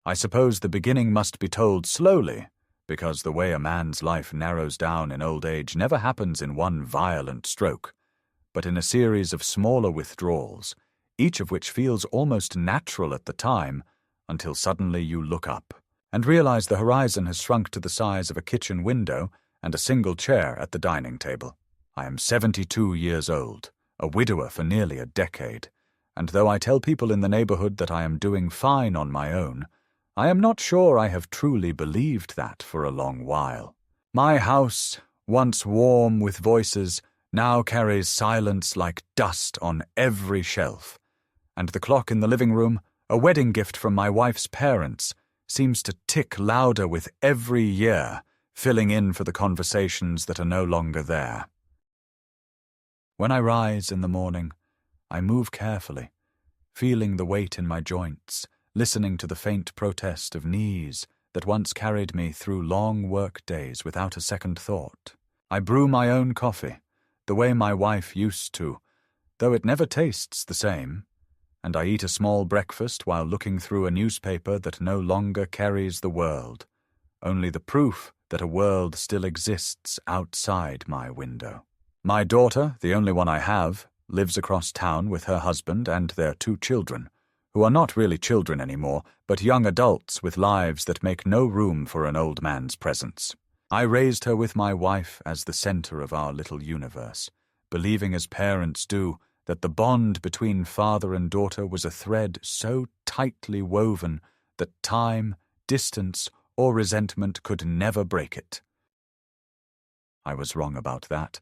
I suppose the beginning must be told slowly, because the way a man's life narrows down in old age never happens in one violent stroke, but in a series of smaller withdrawals, each of which feels almost natural at the time, until suddenly you look up and realize the horizon has shrunk to the size of a kitchen window and a single chair at the dining table. I am 72 years old, a widower for nearly a decade, and though I tell people in the neighborhood that I am doing fine on my own, I am not sure I have truly believed that for a long while. My house, once warm with voices, now carries silence like dust on every shelf, and the clock in the living room, a wedding gift from my wife's parents, seems to tick louder with every year, filling in for the conversations that are no longer there. When I rise in the morning, I move carefully, feeling the weight in my joints, listening to the faint protest of knees that once carried me through long work days without a second thought. I brew my own coffee, the way my wife used to, though it never tastes the same, and I eat a small breakfast while looking through a newspaper that no longer carries the world, only the proof that a world still exists outside my window. My daughter, the only one I have, lives across town with her husband and their 2 children, who are not really children anymore, but young adults with lives that make no room for an old man's presence. I raised her with my wife as the center of our little universe, believing as parents do that the bond between father and daughter was a thread so tightly woven that time, distance, or resentment could never break it. I was wrong about that,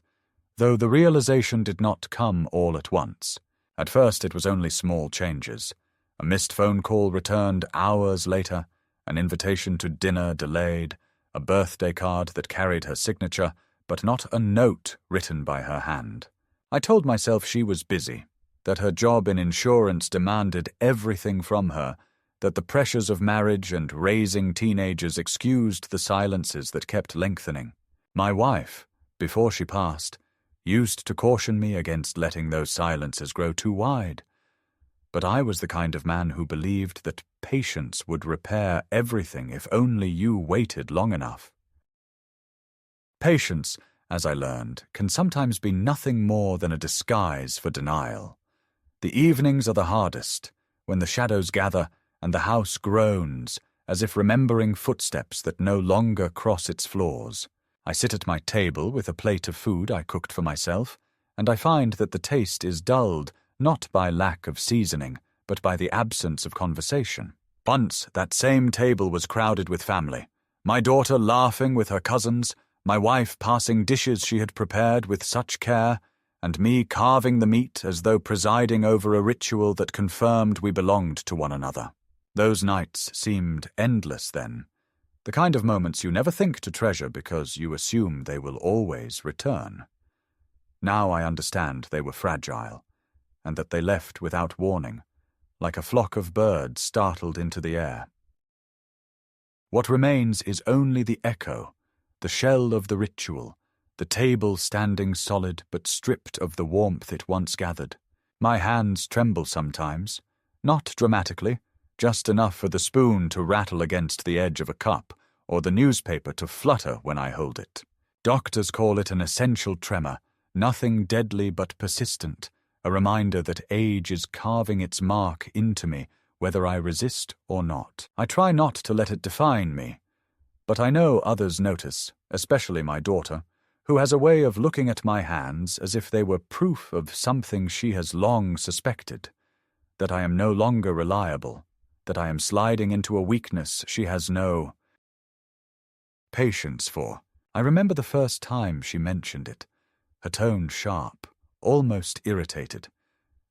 though the realization did not come all at once. At first it was only small changes. A missed phone call returned hours later, an invitation to dinner delayed, a birthday card that carried her signature, but not a note written by her hand. I told myself she was busy, that her job in insurance demanded everything from her, that the pressures of marriage and raising teenagers excused the silences that kept lengthening. My wife, before she passed, used to caution me against letting those silences grow too wide. But I was the kind of man who believed that patience would repair everything if only you waited long enough. Patience, as I learned, can sometimes be nothing more than a disguise for denial. The evenings are the hardest, when the shadows gather and the house groans, as if remembering footsteps that no longer cross its floors. I sit at my table with a plate of food I cooked for myself, and I find that the taste is dulled not by lack of seasoning, but by the absence of conversation. Once that same table was crowded with family, my daughter laughing with her cousins, my wife passing dishes she had prepared with such care, and me carving the meat as though presiding over a ritual that confirmed we belonged to one another. Those nights seemed endless then, the kind of moments you never think to treasure because you assume they will always return. Now I understand they were fragile, and that they left without warning, like a flock of birds startled into the air. What remains is only the echo, the shell of the ritual, the table standing solid but stripped of the warmth it once gathered. My hands tremble sometimes, not dramatically, just enough for the spoon to rattle against the edge of a cup or the newspaper to flutter when I hold it. Doctors call it an essential tremor, nothing deadly but persistent, a reminder that age is carving its mark into me, whether I resist or not. I try not to let it define me, but I know others notice, especially my daughter, who has a way of looking at my hands as if they were proof of something she has long suspected, that I am no longer reliable, that I am sliding into a weakness she has no patience for. I remember the first time she mentioned it, her tone sharp, almost irritated,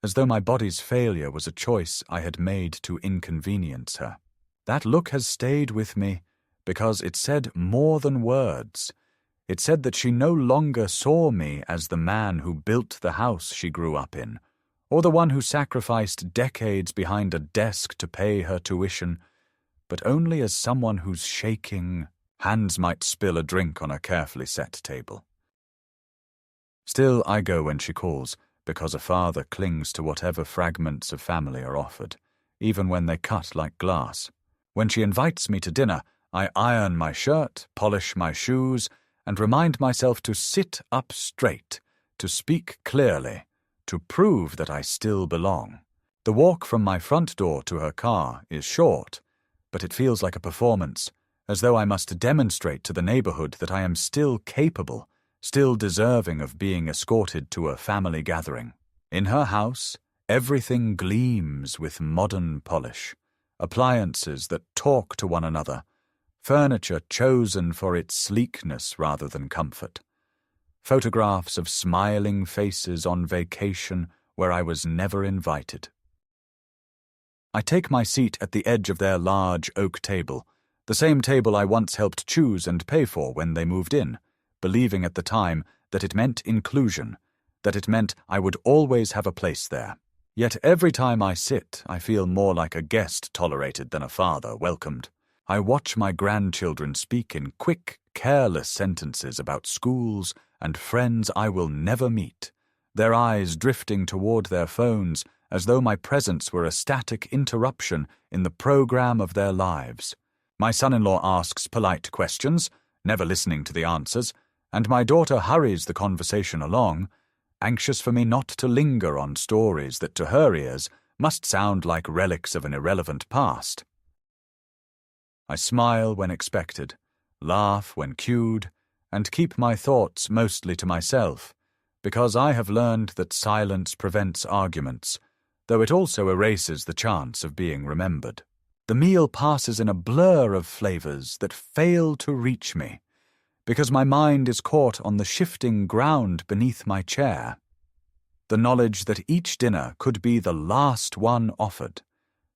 as though my body's failure was a choice I had made to inconvenience her. That look has stayed with me because it said more than words. It said that she no longer saw me as the man who built the house she grew up in, or the one who sacrificed decades behind a desk to pay her tuition, but only as someone whose shaking hands might spill a drink on a carefully set table. Still, I go when she calls, because a father clings to whatever fragments of family are offered, even when they cut like glass. When she invites me to dinner, I iron my shirt, polish my shoes, and remind myself to sit up straight, to speak clearly, to prove that I still belong. The walk from my front door to her car is short, but it feels like a performance, as though I must demonstrate to the neighborhood that I am still capable, still deserving of being escorted to a family gathering. In her house, everything gleams with modern polish, appliances that talk to one another, furniture chosen for its sleekness rather than comfort, photographs of smiling faces on vacation where I was never invited. I take my seat at the edge of their large oak table, the same table I once helped choose and pay for when they moved in, believing at the time that it meant inclusion, that it meant I would always have a place there. Yet every time I sit, I feel more like a guest tolerated than a father welcomed. I watch my grandchildren speak in quick, careless sentences about schools and friends I will never meet, their eyes drifting toward their phones as though my presence were a static interruption in the program of their lives. My son-in-law asks polite questions, never listening to the answers, and my daughter hurries the conversation along, anxious for me not to linger on stories that to her ears must sound like relics of an irrelevant past. I smile when expected, laugh when cued, and keep my thoughts mostly to myself, because I have learned that silence prevents arguments, though it also erases the chance of being remembered. The meal passes in a blur of flavors that fail to reach me, because my mind is caught on the shifting ground beneath my chair. The knowledge that each dinner could be the last one offered,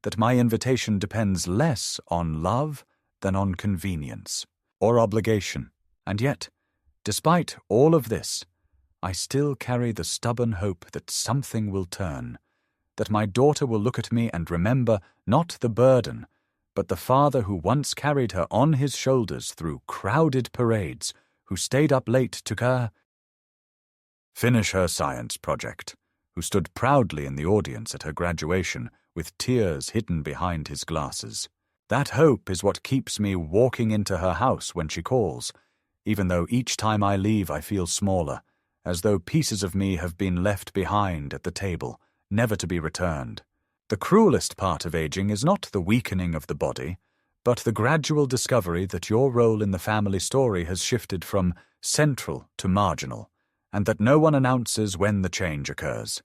that my invitation depends less on love than on convenience or obligation. And yet, despite all of this, I still carry the stubborn hope that something will turn, that my daughter will look at me and remember not the burden, but the father who once carried her on his shoulders through crowded parades, who stayed up late to finish her science project, who stood proudly in the audience at her graduation with tears hidden behind his glasses. That hope is what keeps me walking into her house when she calls, even though each time I leave I feel smaller, as though pieces of me have been left behind at the table, never to be returned. The cruelest part of aging is not the weakening of the body, but the gradual discovery that your role in the family story has shifted from central to marginal, and that no one announces when the change occurs.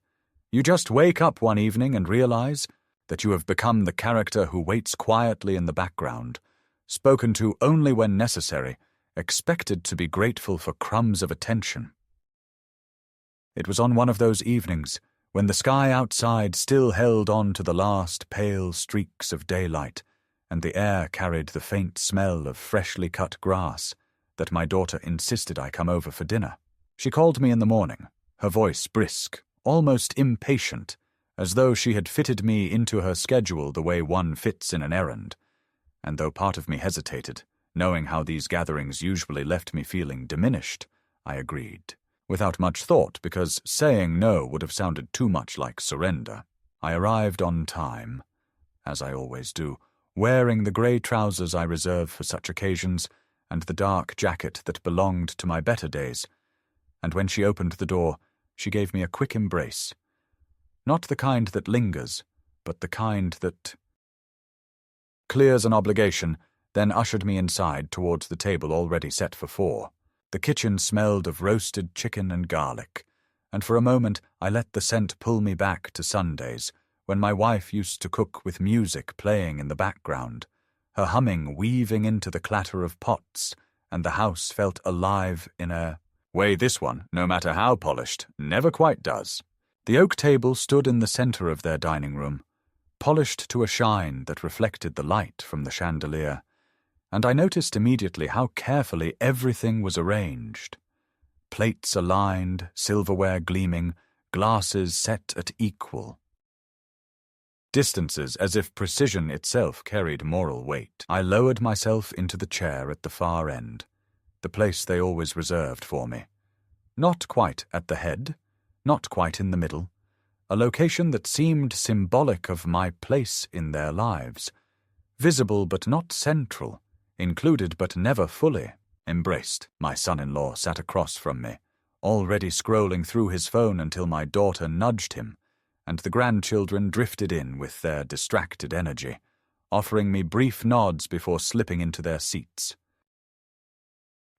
You just wake up one evening and realize that you have become the character who waits quietly in the background, spoken to only when necessary, expected to be grateful for crumbs of attention. It was on one of those evenings, when the sky outside still held on to the last pale streaks of daylight, and the air carried the faint smell of freshly cut grass, that my daughter insisted I come over for dinner. She called me in the morning, her voice brisk, almost impatient, as though she had fitted me into her schedule the way one fits in an errand, and though part of me hesitated, knowing how these gatherings usually left me feeling diminished, I agreed. Without much thought, because saying no would have sounded too much like surrender. I arrived on time, as I always do, wearing the grey trousers I reserve for such occasions and the dark jacket that belonged to my better days, and when she opened the door, she gave me a quick embrace. Not the kind that lingers, but the kind that clears an obligation, then ushered me inside towards the table already set for 4. The kitchen smelled of roasted chicken and garlic, and for a moment I let the scent pull me back to Sundays, when my wife used to cook with music playing in the background, her humming weaving into the clatter of pots, and the house felt alive in a way this one, no matter how polished, never quite does. The oak table stood in the center of their dining room, polished to a shine that reflected the light from the chandelier, and I noticed immediately how carefully everything was arranged. Plates aligned, silverware gleaming, glasses set at equal distances as if precision itself carried moral weight. I lowered myself into the chair at the far end, the place they always reserved for me. Not quite at the head, not quite in the middle, a location that seemed symbolic of my place in their lives, visible but not central, included but never fully embraced. My son-in-law sat across from me, already scrolling through his phone until my daughter nudged him, and the grandchildren drifted in with their distracted energy, offering me brief nods before slipping into their seats.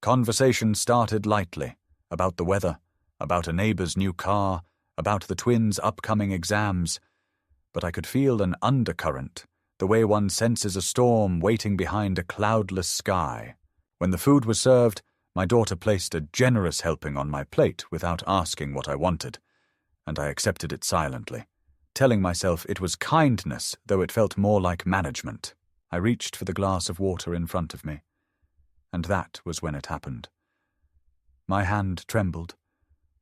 Conversation started lightly, about the weather, about a neighbor's new car, about the twins' upcoming exams, but I could feel an undercurrent, the way one senses a storm waiting behind a cloudless sky. When the food was served, my daughter placed a generous helping on my plate without asking what I wanted, and I accepted it silently, telling myself it was kindness, though it felt more like management. I reached for the glass of water in front of me, and that was when it happened. My hand trembled,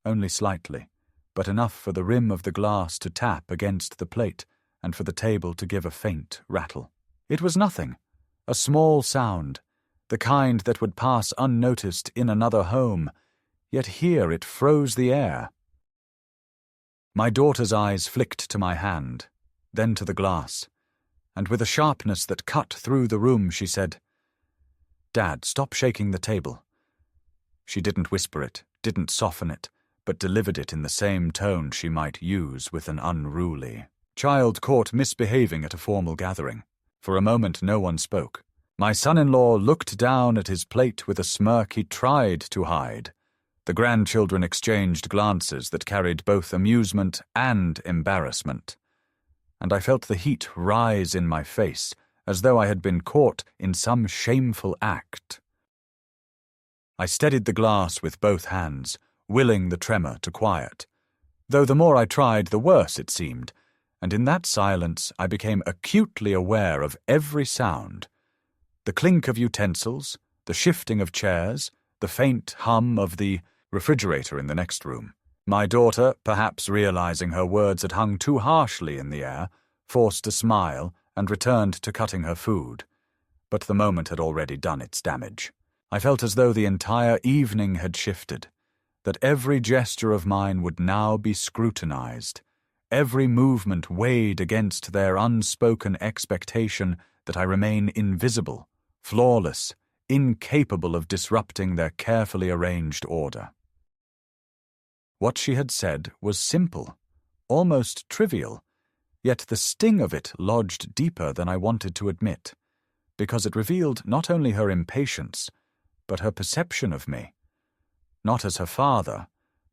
only slightly, but enough for the rim of the glass to tap against the plate and for the table to give a faint rattle. It was nothing, a small sound, the kind that would pass unnoticed in another home, yet here it froze the air. My daughter's eyes flicked to my hand, then to the glass, and with a sharpness that cut through the room she said, "Dad, stop shaking the table." She didn't whisper it, didn't soften it, but delivered it in the same tone she might use with an unruly child caught misbehaving at a formal gathering. For a moment no one spoke. My son-in-law looked down at his plate with a smirk he tried to hide. The grandchildren exchanged glances that carried both amusement and embarrassment, and I felt the heat rise in my face as though I had been caught in some shameful act. I steadied the glass with both hands, willing the tremor to quiet, though the more I tried the worse it seemed, and in that silence I became acutely aware of every sound: the clink of utensils, the shifting of chairs, the faint hum of the refrigerator in the next room. My daughter, perhaps realizing her words had hung too harshly in the air, forced a smile and returned to cutting her food, but the moment had already done its damage. I felt as though the entire evening had shifted, that every gesture of mine would now be scrutinized, every movement weighed against their unspoken expectation that I remain invisible, flawless, incapable of disrupting their carefully arranged order. What she had said was simple, almost trivial, yet the sting of it lodged deeper than I wanted to admit, because it revealed not only her impatience, but her perception of me, not as her father,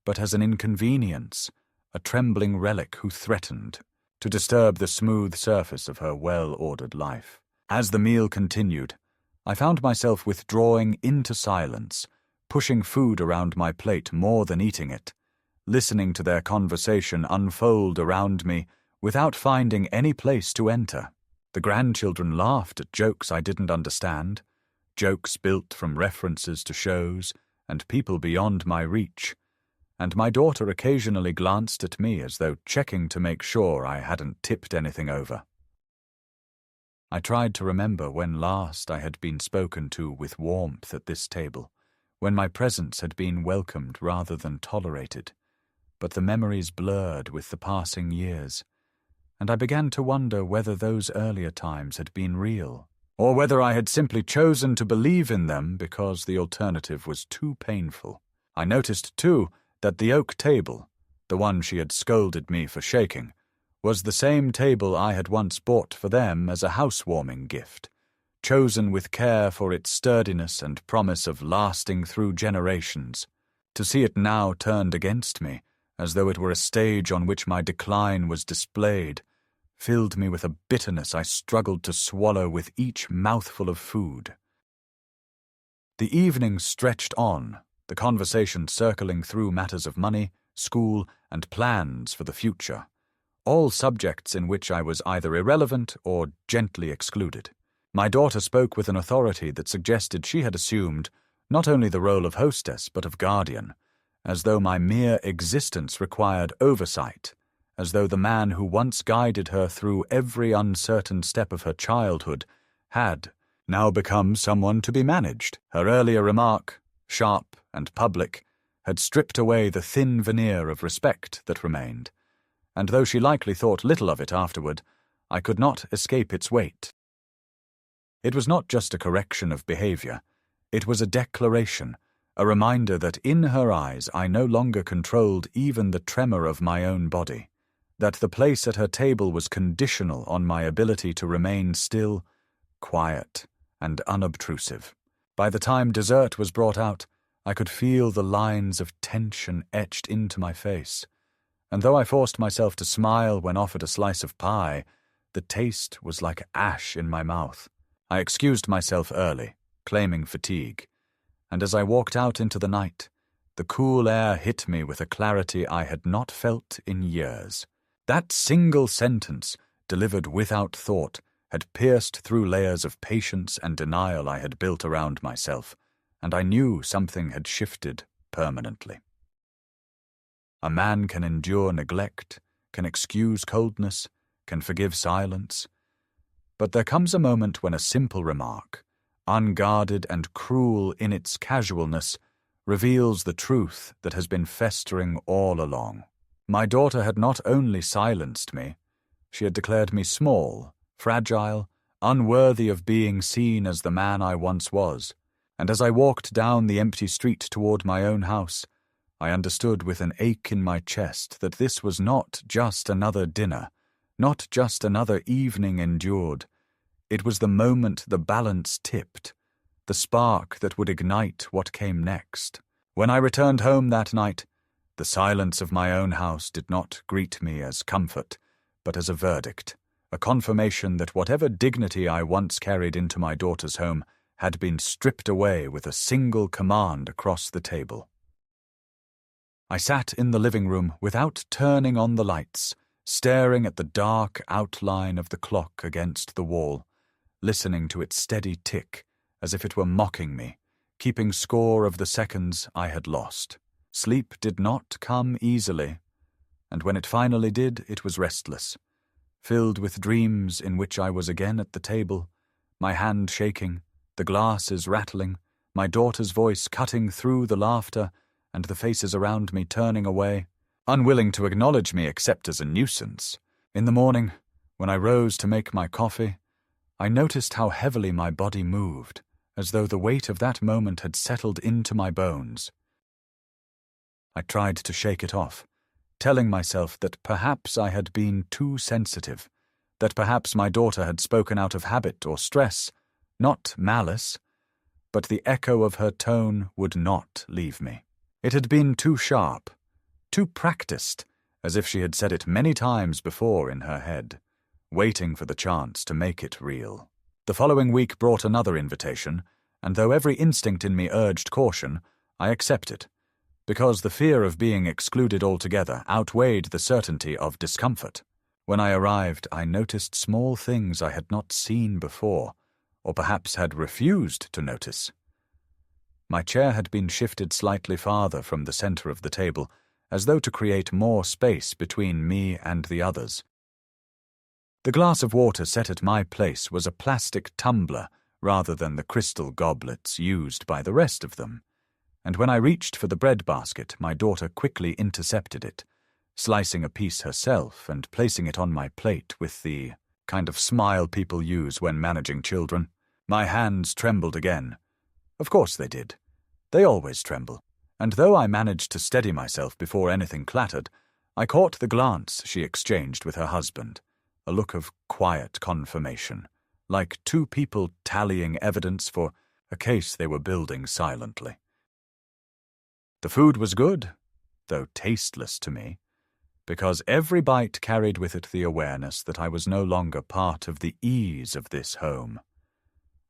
but as an inconvenience, a trembling relic who threatened to disturb the smooth surface of her well-ordered life. As the meal continued, I found myself withdrawing into silence, pushing food around my plate more than eating it, listening to their conversation unfold around me without finding any place to enter. The grandchildren laughed at jokes I didn't understand, jokes built from references to shows and people beyond my reach, and my daughter occasionally glanced at me as though checking to make sure I hadn't tipped anything over. I tried to remember when last I had been spoken to with warmth at this table, when my presence had been welcomed rather than tolerated, but the memories blurred with the passing years, and I began to wonder whether those earlier times had been real, or whether I had simply chosen to believe in them because the alternative was too painful. I noticed, too, that the oak table, the one she had scolded me for shaking, was the same table I had once bought for them as a housewarming gift, chosen with care for its sturdiness and promise of lasting through generations. To see it now turned against me, as though it were a stage on which my decline was displayed, filled me with a bitterness I struggled to swallow with each mouthful of food. The evening stretched on, the conversation circling through matters of money, school, and plans for the future, all subjects in which I was either irrelevant or gently excluded. My daughter spoke with an authority that suggested she had assumed not only the role of hostess but of guardian, as though my mere existence required oversight, as though the man who once guided her through every uncertain step of her childhood had now become someone to be managed. Her earlier remark, sharp and public, had stripped away the thin veneer of respect that remained, and though she likely thought little of it afterward, I could not escape its weight. It was not just a correction of behavior. It was a declaration, a reminder that in her eyes I no longer controlled even the tremor of my own body, that the place at her table was conditional on my ability to remain still, quiet, and unobtrusive. By the time dessert was brought out, I could feel the lines of tension etched into my face, and though I forced myself to smile when offered a slice of pie, the taste was like ash in my mouth. I excused myself early, claiming fatigue, and as I walked out into the night, the cool air hit me with a clarity I had not felt in years. That single sentence, delivered without thought, had pierced through layers of patience and denial I had built around myself, and I knew something had shifted permanently. A man can endure neglect, can excuse coldness, can forgive silence, but there comes a moment when a simple remark, unguarded and cruel in its casualness, reveals the truth that has been festering all along. My daughter had not only silenced me, she had declared me small, fragile, unworthy of being seen as the man I once was, and as I walked down the empty street toward my own house, I understood with an ache in my chest that this was not just another dinner, not just another evening endured. It was the moment the balance tipped, the spark that would ignite what came next. When I returned home that night, the silence of my own house did not greet me as comfort, but as a verdict, a confirmation that whatever dignity I once carried into my daughter's home had been stripped away with a single command across the table. I sat in the living room without turning on the lights, staring at the dark outline of the clock against the wall, listening to its steady tick as if it were mocking me, keeping score of the seconds I had lost. Sleep did not come easily, and when it finally did, it was restless, filled with dreams in which I was again at the table, my hand shaking, the glasses rattling, my daughter's voice cutting through the laughter, and the faces around me turning away, unwilling to acknowledge me except as a nuisance. In the morning, when I rose to make my coffee, I noticed how heavily my body moved, as though the weight of that moment had settled into my bones. I tried to shake it off, telling myself that perhaps I had been too sensitive, that perhaps my daughter had spoken out of habit or stress, not malice, but the echo of her tone would not leave me. It had been too sharp, too practiced, as if she had said it many times before in her head, waiting for the chance to make it real. The following week brought another invitation, and though every instinct in me urged caution, I accepted, because the fear of being excluded altogether outweighed the certainty of discomfort. When I arrived, I noticed small things I had not seen before, or perhaps had refused to notice. My chair had been shifted slightly farther from the center of the table, as though to create more space between me and the others. The glass of water set at my place was a plastic tumbler rather than the crystal goblets used by the rest of them, and when I reached for the bread basket, my daughter quickly intercepted it, slicing a piece herself and placing it on my plate with the kind of smile people use when managing children. My hands trembled again. Of course they did. They always tremble, and though I managed to steady myself before anything clattered, I caught the glance she exchanged with her husband, a look of quiet confirmation, like two people tallying evidence for a case they were building silently. The food was good, though tasteless to me, because every bite carried with it the awareness that I was no longer part of the ease of this home.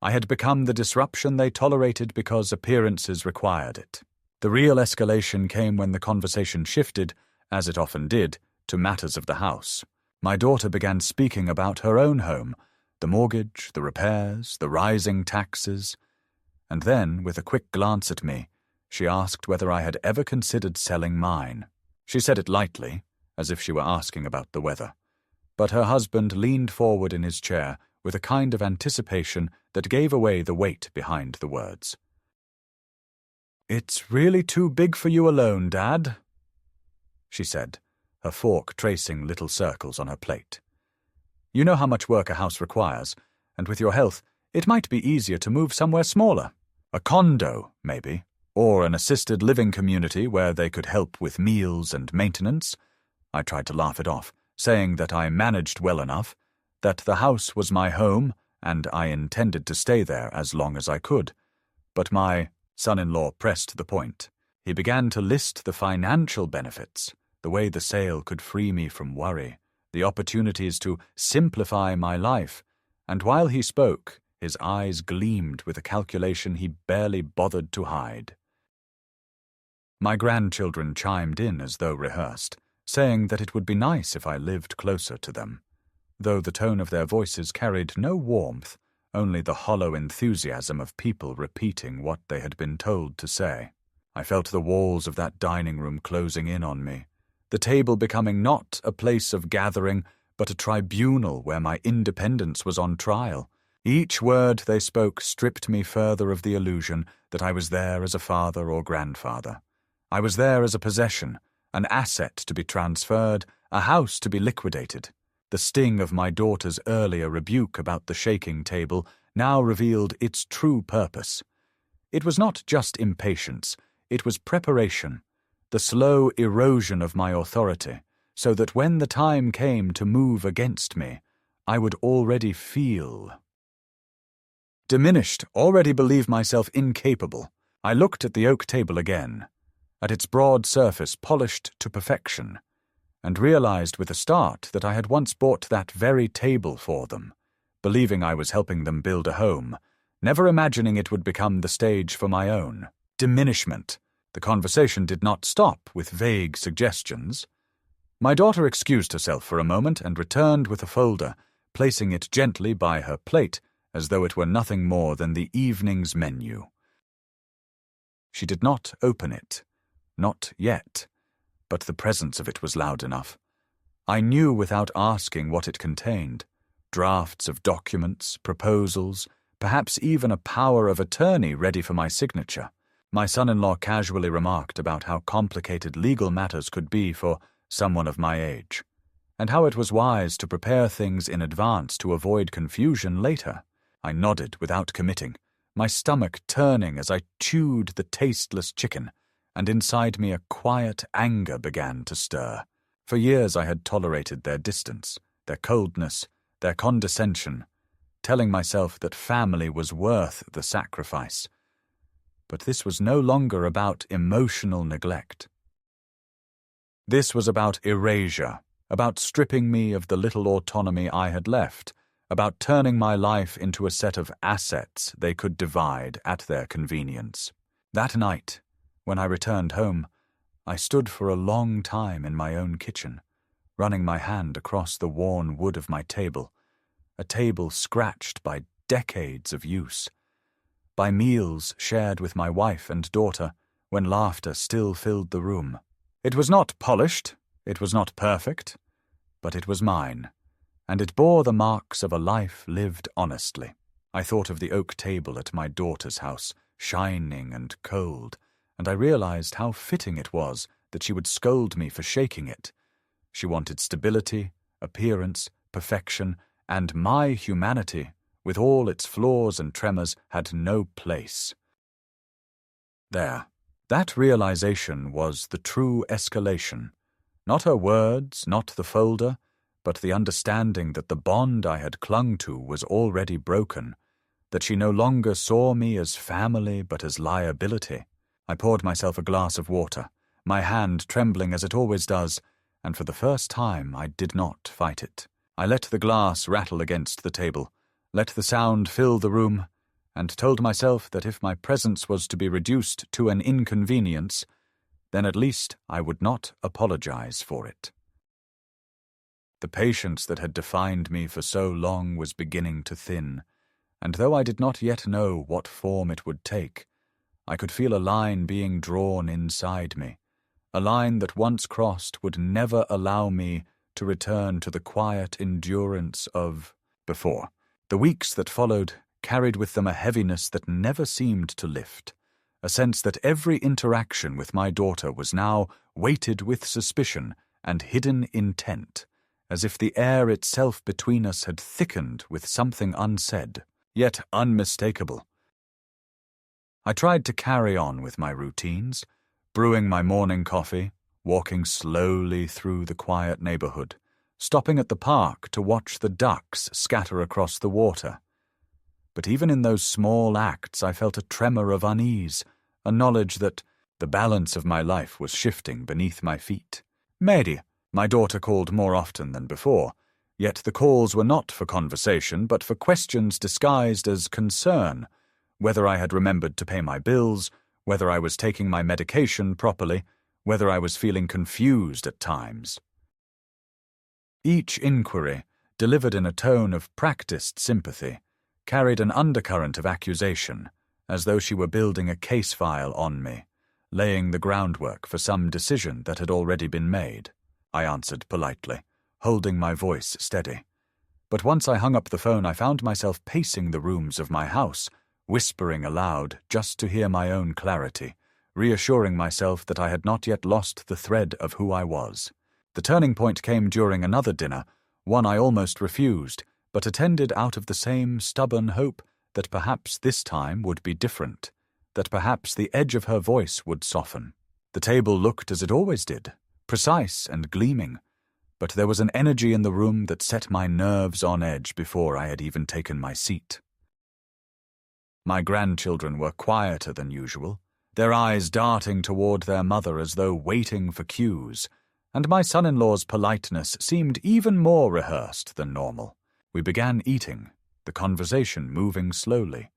I had become the disruption they tolerated because appearances required it. The real escalation came when the conversation shifted, as it often did, to matters of the house. My daughter began speaking about her own home, the mortgage, the repairs, the rising taxes, and then, with a quick glance at me, she asked whether I had ever considered selling mine. She said it lightly, as if she were asking about the weather, but her husband leaned forward in his chair with a kind of anticipation that gave away the weight behind the words. "It's really too big for you alone, Dad," she said, her fork tracing little circles on her plate. "You know how much work a house requires, and with your health, It might be easier to move somewhere smaller. A condo, maybe, or an assisted living community where they could help with meals and maintenance. I tried to laugh it off, saying that I managed well enough, that the house was my home, and I intended to stay there as long as I could. But my son-in-law pressed the point. He began to list the financial benefits, the way the sale could free me from worry, the opportunities to simplify my life, and while he spoke, his eyes gleamed with a calculation he barely bothered to hide. My grandchildren chimed in as though rehearsed, saying that it would be nice if I lived closer to them, though the tone of their voices carried no warmth, only the hollow enthusiasm of people repeating what they had been told to say. I felt the walls of that dining room closing in on me, the table becoming not a place of gathering, but a tribunal where my independence was on trial. Each word they spoke stripped me further of the illusion that I was there as a father or grandfather. I was there as a possession, an asset to be transferred, a house to be liquidated. The sting of my daughter's earlier rebuke about the shaking table now revealed its true purpose. It was not just impatience, it was preparation, the slow erosion of my authority, so that when the time came to move against me, I would already feel diminished, already believe myself incapable. I looked at the oak table again, at its broad surface polished to perfection, and realized with a start that I had once bought that very table for them, believing I was helping them build a home, never imagining it would become the stage for my own diminishment. The conversation did not stop with vague suggestions. My daughter excused herself for a moment and returned with a folder, placing it gently by her plate as though it were nothing more than the evening's menu. She did not open it, not yet, but the presence of it was loud enough. I knew without asking what it contained: drafts of documents, proposals, perhaps even a power of attorney ready for my signature. My son-in-law casually remarked about how complicated legal matters could be for someone of my age, and how it was wise to prepare things in advance to avoid confusion later. I nodded without committing, my stomach turning as I chewed the tasteless chicken, and inside me a quiet anger began to stir. For years I had tolerated their distance, their coldness, their condescension, telling myself that family was worth the sacrifice. But this was no longer about emotional neglect. This was about erasure, about stripping me of the little autonomy I had left, about turning my life into a set of assets they could divide at their convenience. That night, when I returned home, I stood for a long time in my own kitchen, running my hand across the worn wood of my table, a table scratched by decades of use, by meals shared with my wife and daughter when laughter still filled the room. It was not polished, it was not perfect, but it was mine, and it bore the marks of a life lived honestly. I thought of the oak table at my daughter's house, shining and cold, and I realized how fitting it was that she would scold me for shaking it. She wanted stability, appearance, perfection, and my humanity, with all its flaws and tremors, had no place. There. That realization was the true escalation. Not her words, not the folder, but the understanding that the bond I had clung to was already broken, that she no longer saw me as family but as liability. I poured myself a glass of water, my hand trembling as it always does, and for the first time I did not fight it. I let the glass rattle against the table, let the sound fill the room, and told myself that if my presence was to be reduced to an inconvenience, then at least I would not apologize for it. The patience that had defined me for so long was beginning to thin, and though I did not yet know what form it would take, I could feel a line being drawn inside me, a line that once crossed would never allow me to return to the quiet endurance of before. The weeks that followed carried with them a heaviness that never seemed to lift, a sense that every interaction with my daughter was now weighted with suspicion and hidden intent, as if the air itself between us had thickened with something unsaid. yet unmistakable. I tried to carry on with my routines, brewing my morning coffee, walking slowly through the quiet neighborhood, stopping at the park to watch the ducks scatter across the water. But even in those small acts I felt a tremor of unease, a knowledge that the balance of my life was shifting beneath my feet. Mary, my daughter, called more often than before, yet the calls were not for conversation but for questions disguised as concern, whether I had remembered to pay my bills, whether I was taking my medication properly, whether I was feeling confused at times. Each inquiry, delivered in a tone of practiced sympathy, carried an undercurrent of accusation, as though she were building a case file on me, laying the groundwork for some decision that had already been made. I answered politely, holding my voice steady. But once I hung up the phone, I found myself pacing the rooms of my house, whispering aloud just to hear my own clarity, reassuring myself that I had not yet lost the thread of who I was. The turning point came during another dinner, one I almost refused, but attended out of the same stubborn hope that perhaps this time would be different, that perhaps the edge of her voice would soften. The table looked as it always did, precise and gleaming, but there was an energy in the room that set my nerves on edge before I had even taken my seat. My grandchildren were quieter than usual, their eyes darting toward their mother as though waiting for cues, and my son-in-law's politeness seemed even more rehearsed than normal. We began eating, the conversation moving slowly,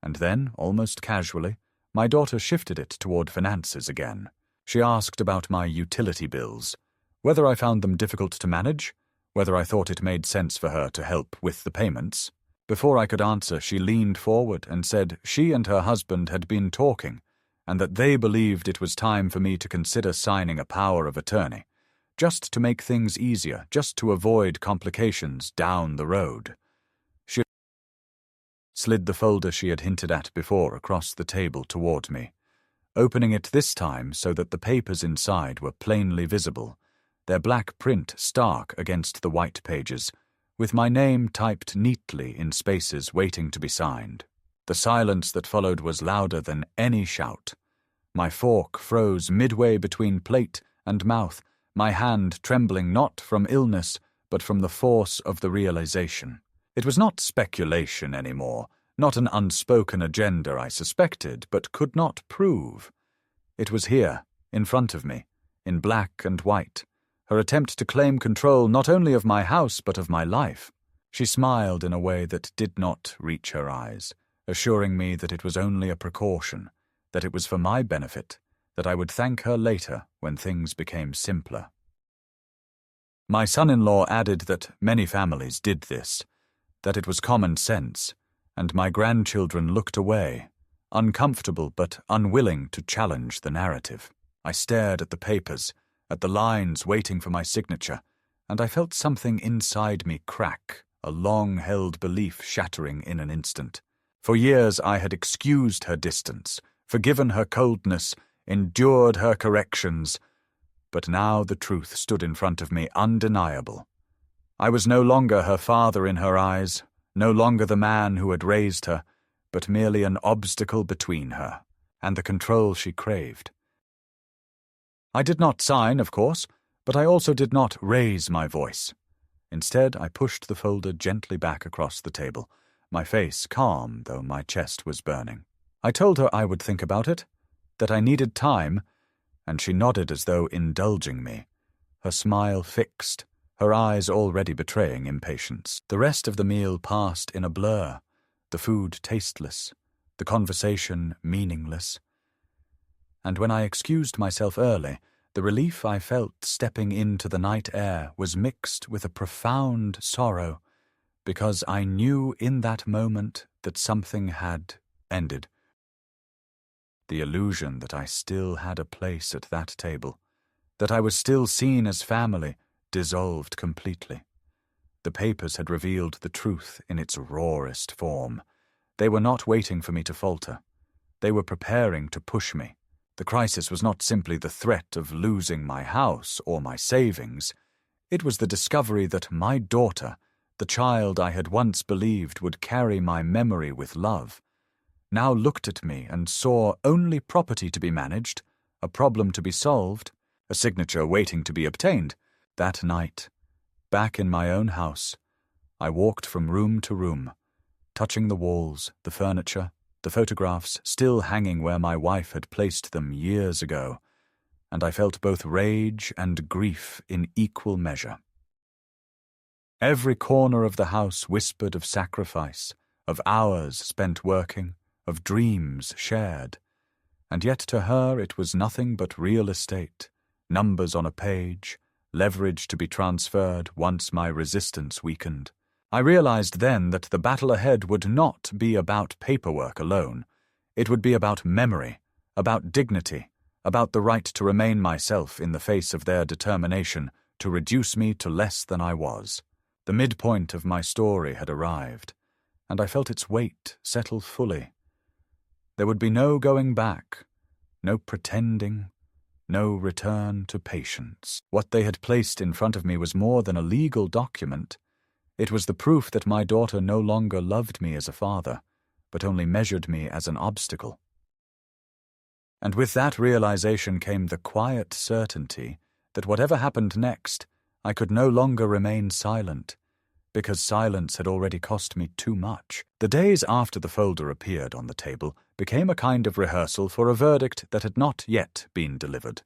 and then, almost casually, my daughter shifted it toward finances again. She asked about my utility bills, whether I found them difficult to manage, whether I thought it made sense for her to help with the payments. Before I could answer, she leaned forward and said she and her husband had been talking, and that they believed it was time for me to consider signing a power of attorney, just to make things easier, just to avoid complications down the road. She slid the folder she had hinted at before across the table toward me, opening it this time so that the papers inside were plainly visible, their black print stark against the white pages, with my name typed neatly in spaces waiting to be signed. The silence that followed was louder than any shout. My fork froze midway between plate and mouth, my hand trembling not from illness, but from the force of the realization. It was not speculation anymore, not an unspoken agenda I suspected, but could not prove. It was here, in front of me, in black and white, her attempt to claim control not only of my house but of my life. She smiled in a way that did not reach her eyes, assuring me that it was only a precaution, that it was for my benefit, that I would thank her later when things became simpler. My son-in-law added that many families did this, that it was common sense, and my grandchildren looked away, uncomfortable but unwilling to challenge the narrative. I stared at the papers, at the lines waiting for my signature, and I felt something inside me crack, a long-held belief shattering in an instant. For years I had excused her distance, forgiven her coldness, endured her corrections, but now the truth stood in front of me, undeniable. I was no longer her father in her eyes, no longer the man who had raised her, but merely an obstacle between her and the control she craved. I did not sign, of course, but I also did not raise my voice. Instead, I pushed the folder gently back across the table, my face calm though my chest was burning. I told her I would think about it, that I needed time, and she nodded as though indulging me, her smile fixed, her eyes already betraying impatience. The rest of the meal passed in a blur, the food tasteless, the conversation meaningless. And when I excused myself early, the relief I felt stepping into the night air was mixed with a profound sorrow, because I knew in that moment that something had ended. The illusion that I still had a place at that table, that I was still seen as family, dissolved completely. The papers had revealed the truth in its rawest form. They were not waiting for me to falter. They were preparing to push me. The crisis was not simply the threat of losing my house or my savings. It was the discovery that my daughter, the child I had once believed would carry my memory with love, now looked at me and saw only property to be managed, a problem to be solved, a signature waiting to be obtained. That night, back in my own house, I walked from room to room, touching the walls, the furniture, the photographs still hanging where my wife had placed them years ago, and I felt both rage and grief in equal measure. Every corner of the house whispered of sacrifice, of hours spent working, of dreams shared, and yet to her it was nothing but real estate, numbers on a page, leverage to be transferred once my resistance weakened. I realized then that the battle ahead would not be about paperwork alone. It would be about memory, about dignity, about the right to remain myself in the face of their determination to reduce me to less than I was. The midpoint of my story had arrived, and I felt its weight settle fully. There would be no going back, no pretending, no return to patience. What they had placed in front of me was more than a legal document. It was the proof that my daughter no longer loved me as a father, but only measured me as an obstacle. And with that realization came the quiet certainty that whatever happened next, I could no longer remain silent, because silence had already cost me too much. The days after the folder appeared on the table became a kind of rehearsal for a verdict that had not yet been delivered,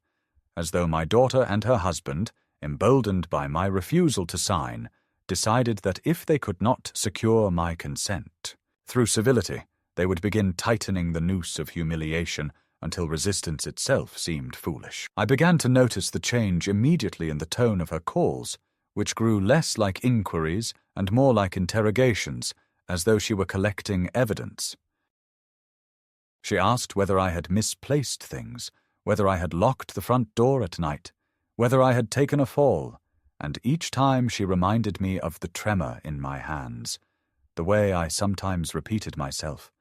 as though my daughter and her husband, emboldened by my refusal to sign, decided that if they could not secure my consent, through civility, they would begin tightening the noose of humiliation until resistance itself seemed foolish. I began to notice the change immediately in the tone of her calls, which grew less like inquiries and more like interrogations, as though she were collecting evidence. She asked whether I had misplaced things, whether I had locked the front door at night, whether I had taken a fall, and each time she reminded me of the tremor in my hands, the way I sometimes repeated myself,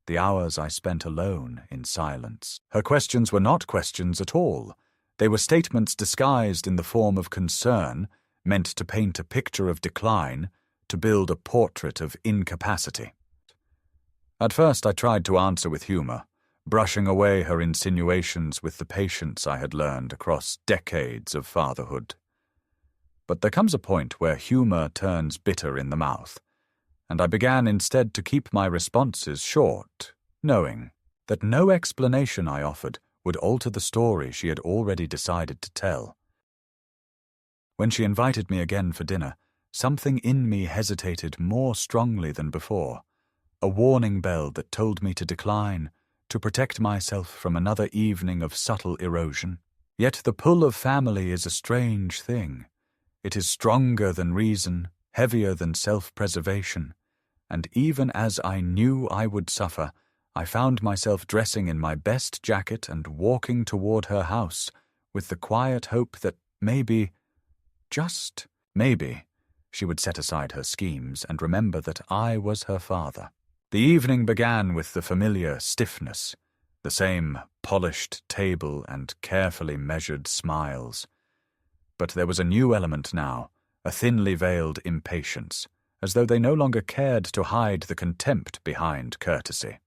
the hours I spent alone in silence. Her questions were not questions at all. They were statements disguised in the form of concern, meant to paint a picture of decline, to build a portrait of incapacity. At first I tried to answer with humor, brushing away her insinuations with the patience I had learned across decades of fatherhood. But there comes a point where humor turns bitter in the mouth, and I began instead to keep my responses short, knowing that no explanation I offered would alter the story she had already decided to tell. When she invited me again for dinner, something in me hesitated more strongly than before, a warning bell that told me to decline, to protect myself from another evening of subtle erosion. Yet the pull of family is a strange thing. It is stronger than reason, heavier than self-preservation, and even as I knew I would suffer, I found myself dressing in my best jacket and walking toward her house with the quiet hope that maybe, just maybe, she would set aside her schemes and remember that I was her father. The evening began with the familiar stiffness, the same polished table and carefully measured smiles. But there was a new element now, a thinly veiled impatience, as though they no longer cared to hide the contempt behind courtesy.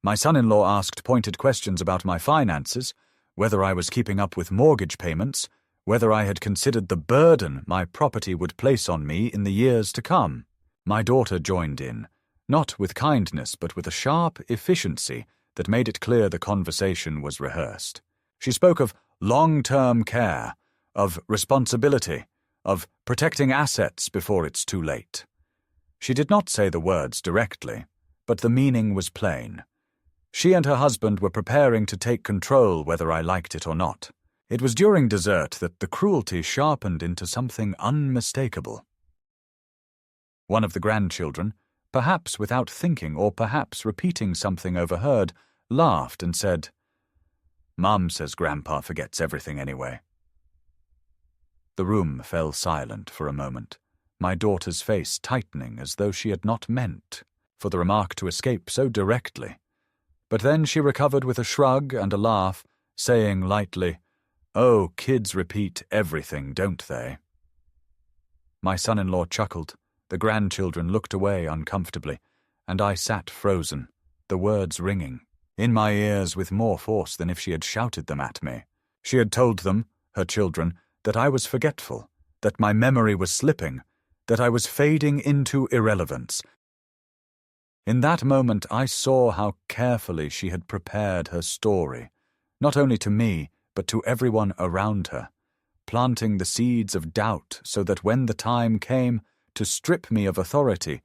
My son-in-law asked pointed questions about my finances, whether I was keeping up with mortgage payments, whether I had considered the burden my property would place on me in the years to come. My daughter joined in, not with kindness but with a sharp efficiency that made it clear the conversation was rehearsed. She spoke of long-term care, of responsibility, of protecting assets before it's too late. She did not say the words directly, but the meaning was plain. She and her husband were preparing to take control whether I liked it or not. It was during dessert that the cruelty sharpened into something unmistakable. One of the grandchildren, perhaps without thinking or perhaps repeating something overheard, laughed and said, "Mom says Grandpa forgets everything anyway." The room fell silent for a moment, my daughter's face tightening as though she had not meant for the remark to escape so directly. But then she recovered with a shrug and a laugh, saying lightly, "Oh, kids repeat everything, don't they?" My son-in-law chuckled, the grandchildren looked away uncomfortably, and I sat frozen, the words ringing in my ears with more force than if she had shouted them at me. She had told them, her children, that I was forgetful, that my memory was slipping, that I was fading into irrelevance. In that moment I saw how carefully she had prepared her story, not only to me, but to everyone around her, planting the seeds of doubt so that when the time came to strip me of authority,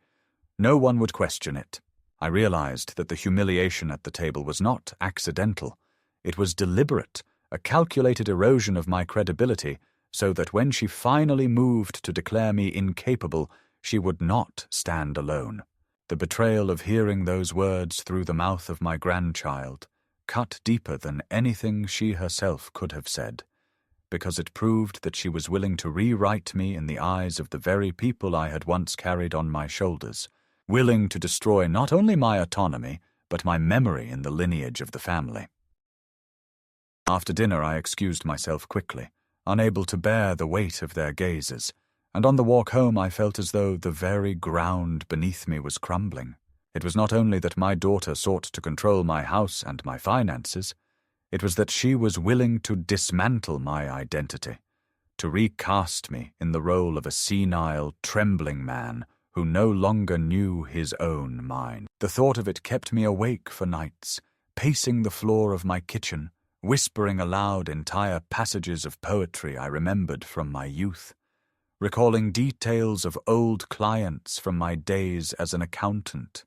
no one would question it. I realized that the humiliation at the table was not accidental. It was deliberate, a calculated erosion of my credibility, so that when she finally moved to declare me incapable, she would not stand alone. The betrayal of hearing those words through the mouth of my grandchild cut deeper than anything she herself could have said, because it proved that she was willing to rewrite me in the eyes of the very people I had once carried on my shoulders, willing to destroy not only my autonomy, but my memory in the lineage of the family. After dinner I excused myself quickly, unable to bear the weight of their gazes, and on the walk home I felt as though the very ground beneath me was crumbling. It was not only that my daughter sought to control my house and my finances, it was that she was willing to dismantle my identity, to recast me in the role of a senile, trembling man who no longer knew his own mind. The thought of it kept me awake for nights, pacing the floor of my kitchen, whispering aloud entire passages of poetry I remembered from my youth, recalling details of old clients from my days as an accountant,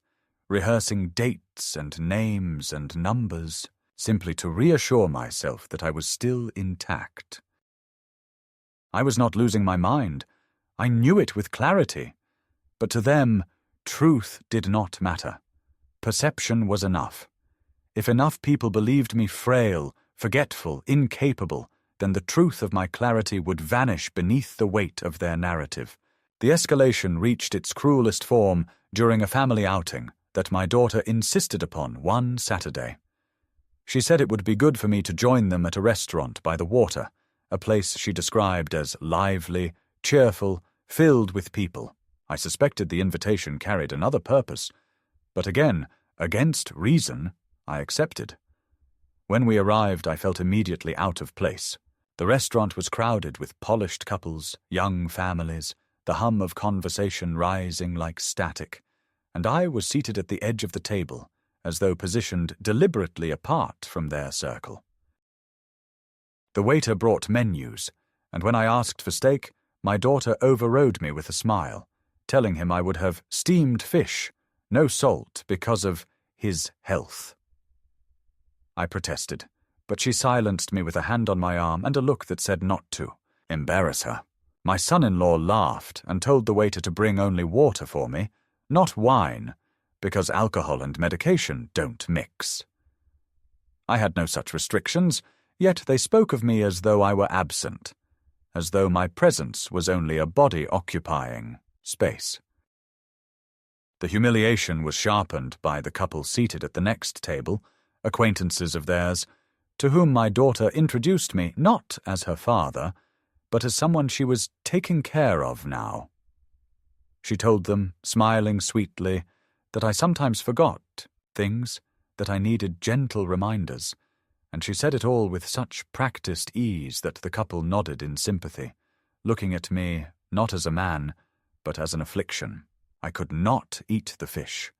rehearsing dates and names and numbers, simply to reassure myself that I was still intact. I was not losing my mind. I knew it with clarity. But to them, truth did not matter. Perception was enough. If enough people believed me frail, forgetful, incapable, then the truth of my clarity would vanish beneath the weight of their narrative. The escalation reached its cruelest form during a family outing that my daughter insisted upon one Saturday. She said it would be good for me to join them at a restaurant by the water, a place she described as lively, cheerful, filled with people. I suspected the invitation carried another purpose, but again, against reason, I accepted. When we arrived, I felt immediately out of place. The restaurant was crowded with polished couples, young families, the hum of conversation rising like static, and I was seated at the edge of the table, as though positioned deliberately apart from their circle. The waiter brought menus, and when I asked for steak, my daughter overrode me with a smile, telling him I would have steamed fish, no salt, because of his health. I protested, but she silenced me with a hand on my arm and a look that said not to embarrass her. My son-in-law laughed and told the waiter to bring only water for me, not wine, because alcohol and medication don't mix. I had no such restrictions, yet they spoke of me as though I were absent, as though my presence was only a body-occupying space. The humiliation was sharpened by the couple seated at the next table, acquaintances of theirs, to whom my daughter introduced me not as her father, but as someone she was taking care of now. She told them, smiling sweetly, that I sometimes forgot things, that I needed gentle reminders, and she said it all with such practiced ease that the couple nodded in sympathy, looking at me not as a man, but as an affliction. I could not eat the fish.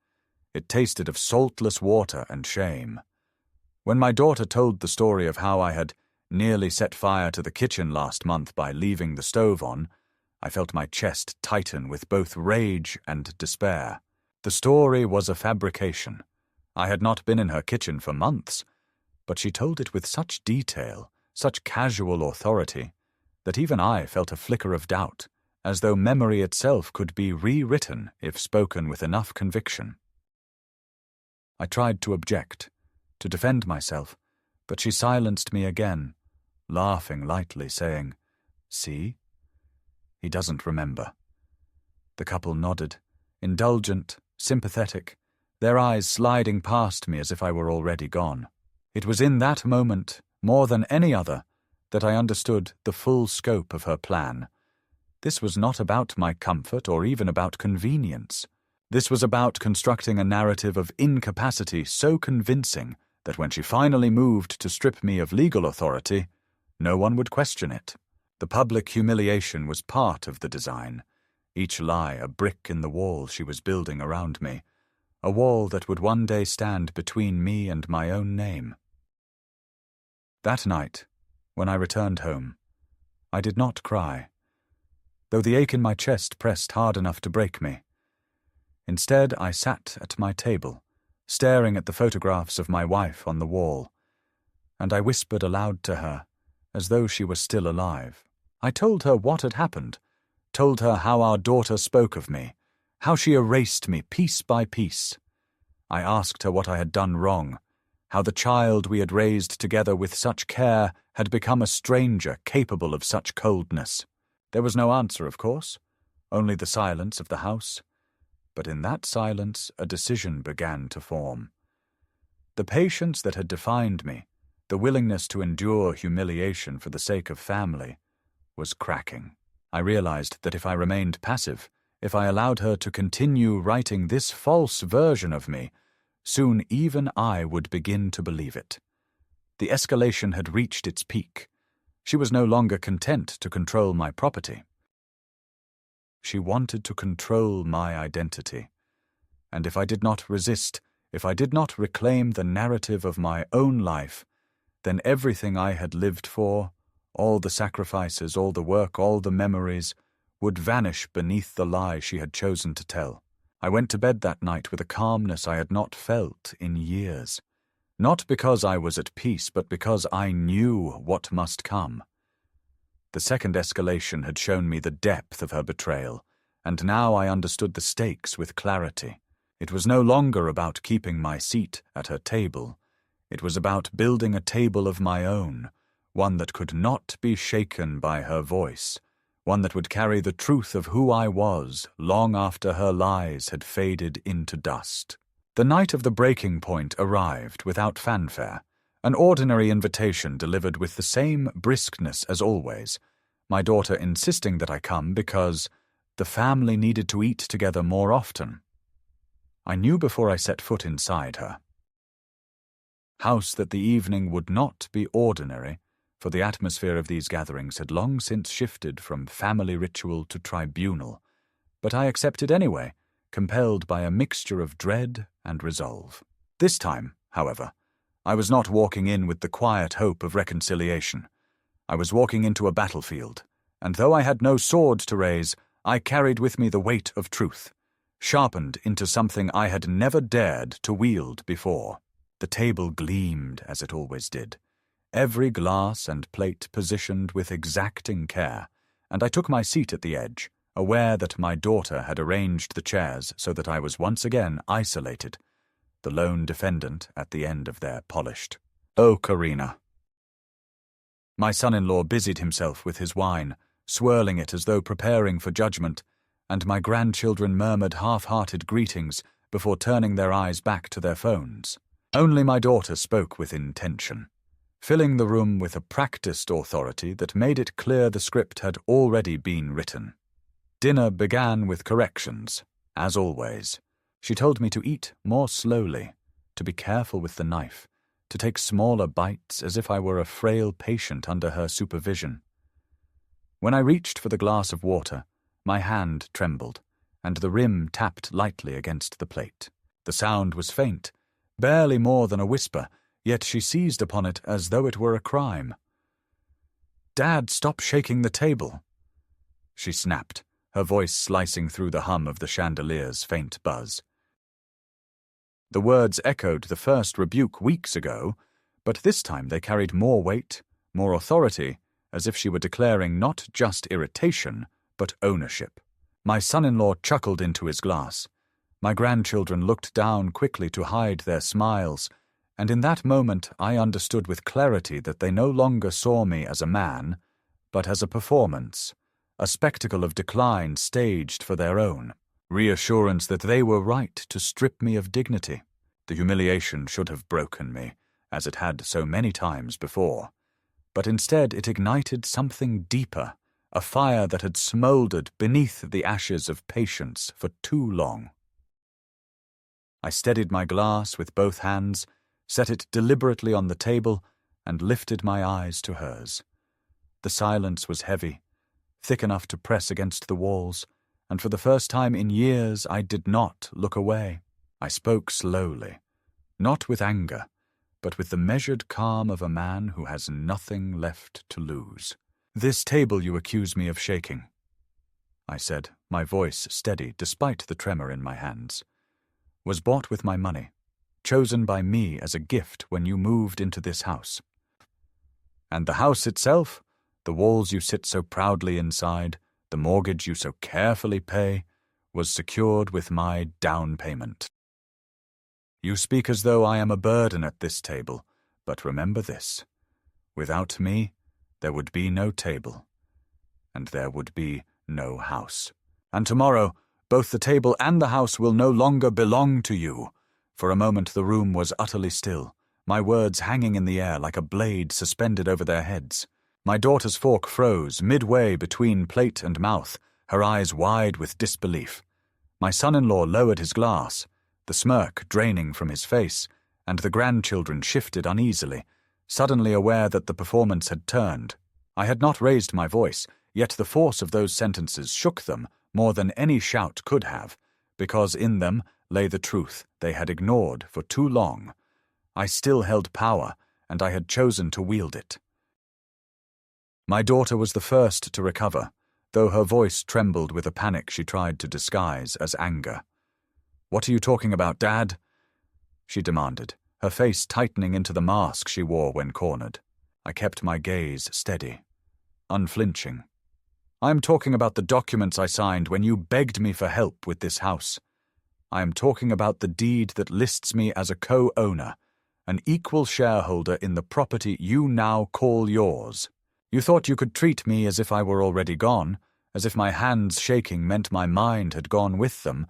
It tasted of saltless water and shame. When my daughter told the story of how I had nearly set fire to the kitchen last month by leaving the stove on, I felt my chest tighten with both rage and despair. The story was a fabrication. I had not been in her kitchen for months, but she told it with such detail, such casual authority, that even I felt a flicker of doubt, as though memory itself could be rewritten if spoken with enough conviction. I tried to object, to defend myself, but she silenced me again, laughing lightly, saying, "See? He doesn't remember." The couple nodded, indulgent, sympathetic, their eyes sliding past me as if I were already gone. It was in that moment, more than any other, that I understood the full scope of her plan, This was not about my comfort or even about convenience. This was about constructing a narrative of incapacity so convincing that when she finally moved to strip me of legal authority, no one would question it. The public humiliation was part of the design, each lie a brick in the wall she was building around me, a wall that would one day stand between me and my own name. That night, when I returned home, I did not cry, though the ache in my chest pressed hard enough to break me. Instead, I sat at my table, staring at the photographs of my wife on the wall, and I whispered aloud to her, as though she were still alive. I told her what had happened, told her how our daughter spoke of me, how she erased me piece by piece. I asked her what I had done wrong, how the child we had raised together with such care had become a stranger capable of such coldness. There was no answer, of course, only the silence of the house. But in that silence a decision began to form. The patience that had defined me, the willingness to endure humiliation for the sake of family, was cracking. I realized that if I remained passive, if I allowed her to continue writing this false version of me, soon even I would begin to believe it. The escalation had reached its peak. She was no longer content to control my property. She wanted to control my identity. And if I did not resist, if I did not reclaim the narrative of my own life, then everything I had lived for, all the sacrifices, all the work, all the memories, would vanish beneath the lie she had chosen to tell. I went to bed that night with a calmness I had not felt in years. Not because I was at peace, but because I knew what must come. The second escalation had shown me the depth of her betrayal, and now I understood the stakes with clarity. It was no longer about keeping my seat at her table. It was about building a table of my own, one that could not be shaken by her voice, one that would carry the truth of who I was long after her lies had faded into dust. The night of the breaking point arrived without fanfare, an ordinary invitation delivered with the same briskness as always, my daughter insisting that I come because the family needed to eat together more often. I knew before I set foot inside her house that the evening would not be ordinary, for the atmosphere of these gatherings had long since shifted from family ritual to tribunal, but I accepted anyway, compelled by a mixture of dread and resolve. This time, however, I was not walking in with the quiet hope of reconciliation. I was walking into a battlefield, and though I had no sword to raise, I carried with me the weight of truth, sharpened into something I had never dared to wield before. The table gleamed as it always did, every glass and plate positioned with exacting care, and I took my seat at the edge, aware that my daughter had arranged the chairs so that I was once again isolated, the lone defendant at the end of their polished ocarina. My son-in-law busied himself with his wine, swirling it as though preparing for judgment, and my grandchildren murmured half-hearted greetings before turning their eyes back to their phones. Only my daughter spoke with intention, filling the room with a practiced authority that made it clear the script had already been written. Dinner began with corrections, as always. She told me to eat more slowly, to be careful with the knife, to take smaller bites as if I were a frail patient under her supervision. When I reached for the glass of water, my hand trembled, and the rim tapped lightly against the plate. The sound was faint, barely more than a whisper, yet she seized upon it as though it were a crime. "Dad, stop shaking the table," she snapped, her voice slicing through the hum of the chandelier's faint buzz. The words echoed the first rebuke weeks ago, but this time they carried more weight, more authority, as if she were declaring not just irritation, but ownership. My son-in-law chuckled into his glass. My grandchildren looked down quickly to hide their smiles, and in that moment I understood with clarity that they no longer saw me as a man, but as a performance, a spectacle of decline staged for their own, reassurance that they were right to strip me of dignity. The humiliation should have broken me, as it had so many times before, but instead it ignited something deeper, a fire that had smouldered beneath the ashes of patience for too long. I steadied my glass with both hands, set it deliberately on the table, and lifted my eyes to hers. The silence was heavy, thick enough to press against the walls, and for the first time in years I did not look away. I spoke slowly, not with anger, but with the measured calm of a man who has nothing left to lose. "This table you accuse me of shaking," I said, my voice steady despite the tremor in my hands, "was bought with my money, chosen by me as a gift when you moved into this house. And the house itself, the walls you sit so proudly inside, the mortgage you so carefully pay, was secured with my down payment. You speak as though I am a burden at this table, but remember this. Without me, there would be no table, and there would be no house. And tomorrow, both the table and the house will no longer belong to you." For a moment the room was utterly still, my words hanging in the air like a blade suspended over their heads. My daughter's fork froze midway between plate and mouth, her eyes wide with disbelief. My son-in-law lowered his glass, the smirk draining from his face, and the grandchildren shifted uneasily, suddenly aware that the performance had turned. I had not raised my voice, yet the force of those sentences shook them more than any shout could have, because in them lay the truth they had ignored for too long. I still held power, and I had chosen to wield it. My daughter was the first to recover, though her voice trembled with a panic she tried to disguise as anger. "What are you talking about, Dad?" she demanded, her face tightening into the mask she wore when cornered. I kept my gaze steady, unflinching. "I am talking about the documents I signed when you begged me for help with this house. I am talking about the deed that lists me as a co-owner, an equal shareholder in the property you now call yours. You thought you could treat me as if I were already gone, as if my hands shaking meant my mind had gone with them,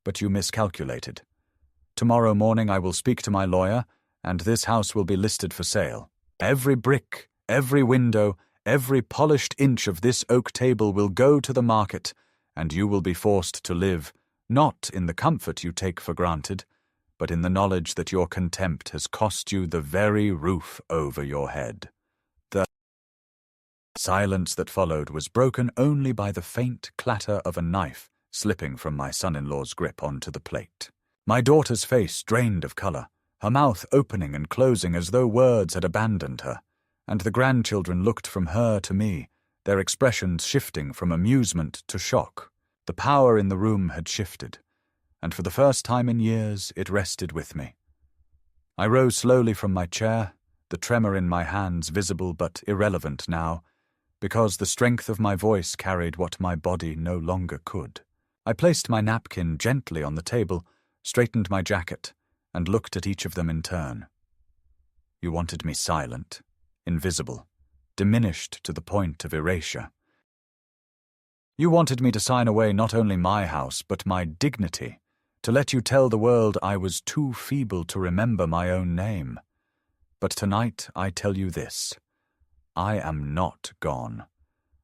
but you miscalculated. Tomorrow morning I will speak to my lawyer, and this house will be listed for sale. Every brick, every window, every polished inch of this oak table will go to the market, and you will be forced to live, not in the comfort you take for granted, but in the knowledge that your contempt has cost you the very roof over your head." The silence that followed was broken only by the faint clatter of a knife slipping from my son-in-law's grip onto the plate. My daughter's face drained of color, her mouth opening and closing as though words had abandoned her, and the grandchildren looked from her to me, their expressions shifting from amusement to shock. The power in the room had shifted, and for the first time in years it rested with me. I rose slowly from my chair, the tremor in my hands visible but irrelevant now, because the strength of my voice carried what my body no longer could. I placed my napkin gently on the table, straightened my jacket, and looked at each of them in turn. You wanted me silent, invisible, diminished to the point of erasure. You wanted me to sign away not only my house, but my dignity, to let you tell the world I was too feeble to remember my own name. But tonight I tell you this. I am not gone.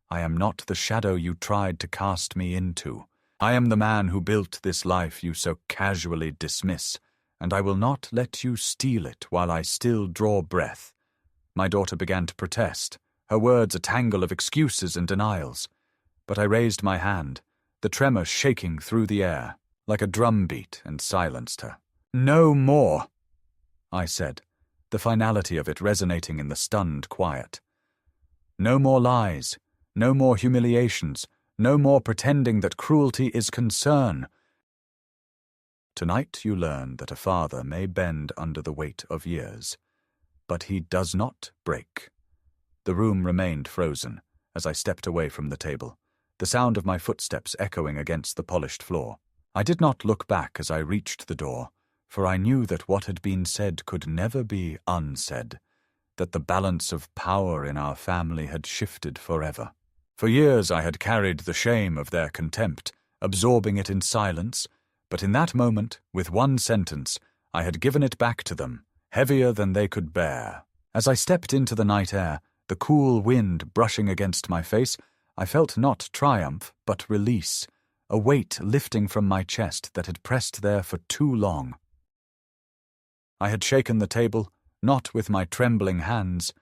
I am not the shadow you tried to cast me into. I am the man who built this life you so casually dismiss, and I will not let you steal it while I still draw breath. My daughter began to protest, her words a tangle of excuses and denials. But I raised my hand, the tremor shaking through the air, like a drumbeat, and silenced her. "No more," I said, the finality of it resonating in the stunned quiet. "No more lies, no more humiliations, no more pretending that cruelty is concern. Tonight you learn that a father may bend under the weight of years, but he does not break." The room remained frozen as I stepped away from the table, the sound of my footsteps echoing against the polished floor. I did not look back as I reached the door, for I knew that what had been said could never be unsaid, that the balance of power in our family had shifted forever. For years I had carried the shame of their contempt, absorbing it in silence, but in that moment, with one sentence, I had given it back to them, heavier than they could bear. As I stepped into the night air, the cool wind brushing against my face, I felt not triumph, but release, a weight lifting from my chest that had pressed there for too long. I had shaken the table, not with my trembling hands,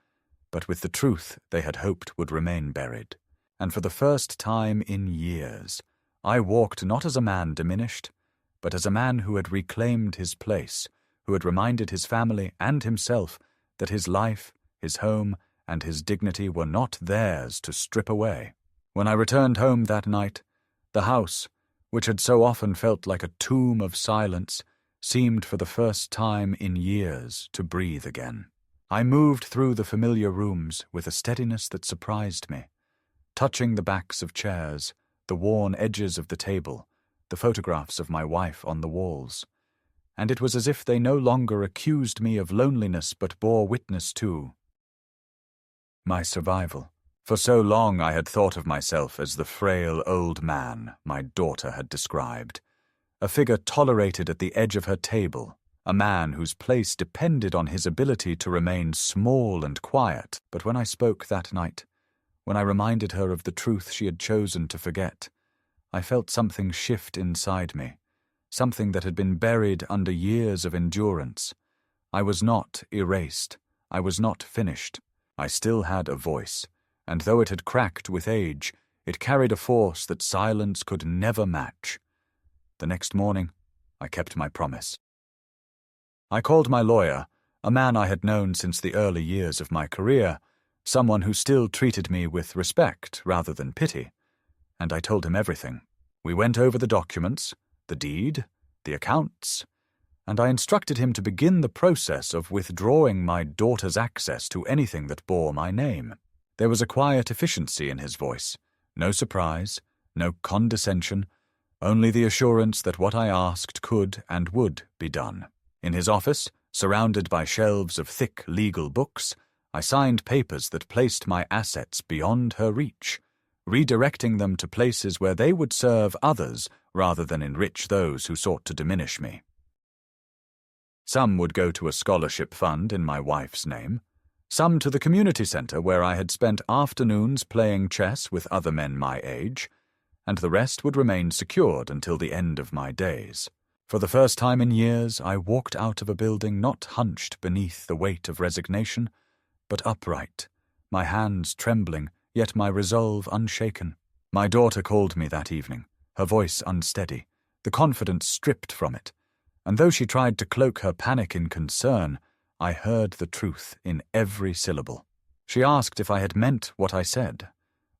but with the truth they had hoped would remain buried. And for the first time in years, I walked not as a man diminished, but as a man who had reclaimed his place, who had reminded his family and himself that his life, his home, and his dignity were not theirs to strip away. When I returned home that night, the house, which had so often felt like a tomb of silence, seemed for the first time in years to breathe again. I moved through the familiar rooms with a steadiness that surprised me, touching the backs of chairs, the worn edges of the table, the photographs of my wife on the walls, and it was as if they no longer accused me of loneliness but bore witness to my survival. For so long I had thought of myself as the frail old man my daughter had described, a figure tolerated at the edge of her table, a man whose place depended on his ability to remain small and quiet. But when I spoke that night, when I reminded her of the truth she had chosen to forget, I felt something shift inside me, something that had been buried under years of endurance. I was not erased. I was not finished. I still had a voice, and though it had cracked with age, it carried a force that silence could never match. The next morning, I kept my promise. I called my lawyer, a man I had known since the early years of my career, someone who still treated me with respect rather than pity, and I told him everything. We went over the documents, the deed, the accounts, and I instructed him to begin the process of withdrawing my daughter's access to anything that bore my name. There was a quiet efficiency in his voice, no surprise, no condescension, only the assurance that what I asked could and would be done. In his office, surrounded by shelves of thick legal books, I signed papers that placed my assets beyond her reach, redirecting them to places where they would serve others rather than enrich those who sought to diminish me. Some would go to a scholarship fund in my wife's name, some to the community center where I had spent afternoons playing chess with other men my age, and the rest would remain secured until the end of my days. For the first time in years, I walked out of a building not hunched beneath the weight of resignation, but upright, my hands trembling, yet my resolve unshaken. My daughter called me that evening, her voice unsteady, the confidence stripped from it, and though she tried to cloak her panic in concern, I heard the truth in every syllable. She asked if I had meant what I said,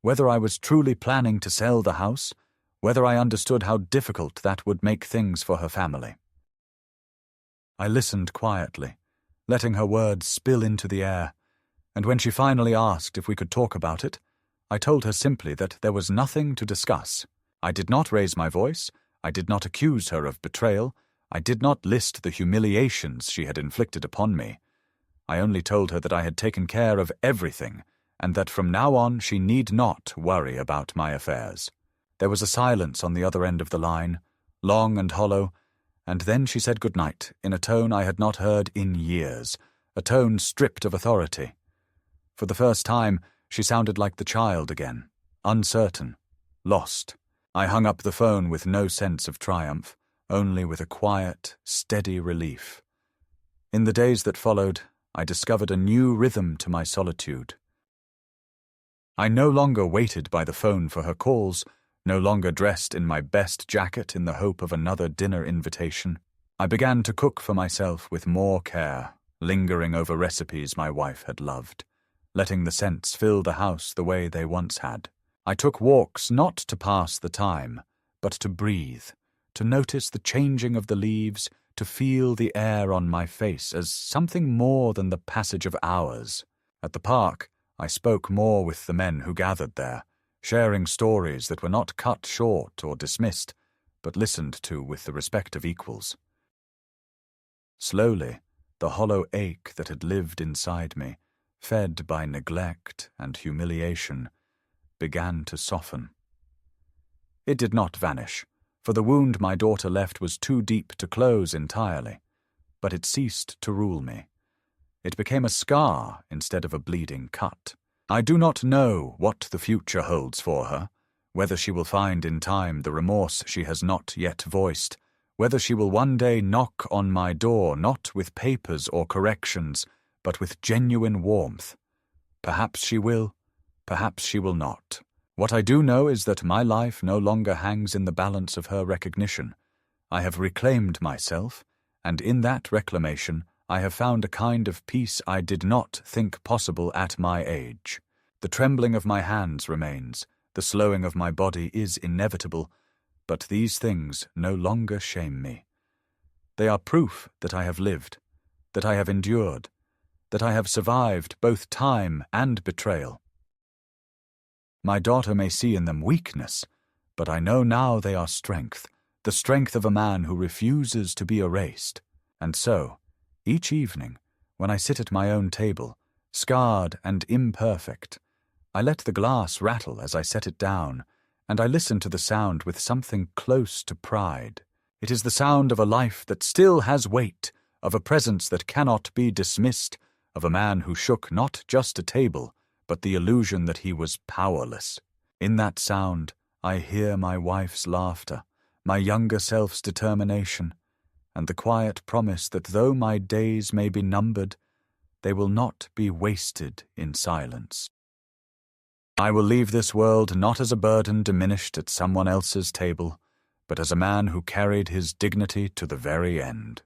whether I was truly planning to sell the house, whether I understood how difficult that would make things for her family. I listened quietly, letting her words spill into the air, and when she finally asked if we could talk about it, I told her simply that there was nothing to discuss. I did not raise my voice, I did not accuse her of betrayal, I did not list the humiliations she had inflicted upon me. I only told her that I had taken care of everything, and that from now on she need not worry about my affairs. There was a silence on the other end of the line, long and hollow, and then she said good night in a tone I had not heard in years, a tone stripped of authority. For the first time, she sounded like the child again, uncertain, lost. I hung up the phone with no sense of triumph, only with a quiet, steady relief. In the days that followed, I discovered a new rhythm to my solitude. I no longer waited by the phone for her calls, no longer dressed in my best jacket in the hope of another dinner invitation. I began to cook for myself with more care, lingering over recipes my wife had loved, letting the scents fill the house the way they once had. I took walks not to pass the time, but to breathe, to notice the changing of the leaves, to feel the air on my face as something more than the passage of hours. At the park, I spoke more with the men who gathered there, sharing stories that were not cut short or dismissed, but listened to with the respect of equals. Slowly, the hollow ache that had lived inside me, fed by neglect and humiliation, began to soften. It did not vanish, for the wound my daughter left was too deep to close entirely, but it ceased to rule me. It became a scar instead of a bleeding cut. I do not know what the future holds for her, whether she will find in time the remorse she has not yet voiced, whether she will one day knock on my door not with papers or corrections, but with genuine warmth. Perhaps she will, perhaps she will not. What I do know is that my life no longer hangs in the balance of her recognition. I have reclaimed myself, and in that reclamation I have found a kind of peace I did not think possible at my age. The trembling of my hands remains, the slowing of my body is inevitable, but these things no longer shame me. They are proof that I have lived, that I have endured, that I have survived both time and betrayal. My daughter may see in them weakness, but I know now they are strength, the strength of a man who refuses to be erased. And so, each evening, when I sit at my own table, scarred and imperfect, I let the glass rattle as I set it down, and I listen to the sound with something close to pride. It is the sound of a life that still has weight, of a presence that cannot be dismissed, of a man who shook not just a table, but the illusion that he was powerless. In that sound, I hear my wife's laughter, my younger self's determination, and the quiet promise that though my days may be numbered, they will not be wasted in silence. I will leave this world not as a burden diminished at someone else's table, but as a man who carried his dignity to the very end.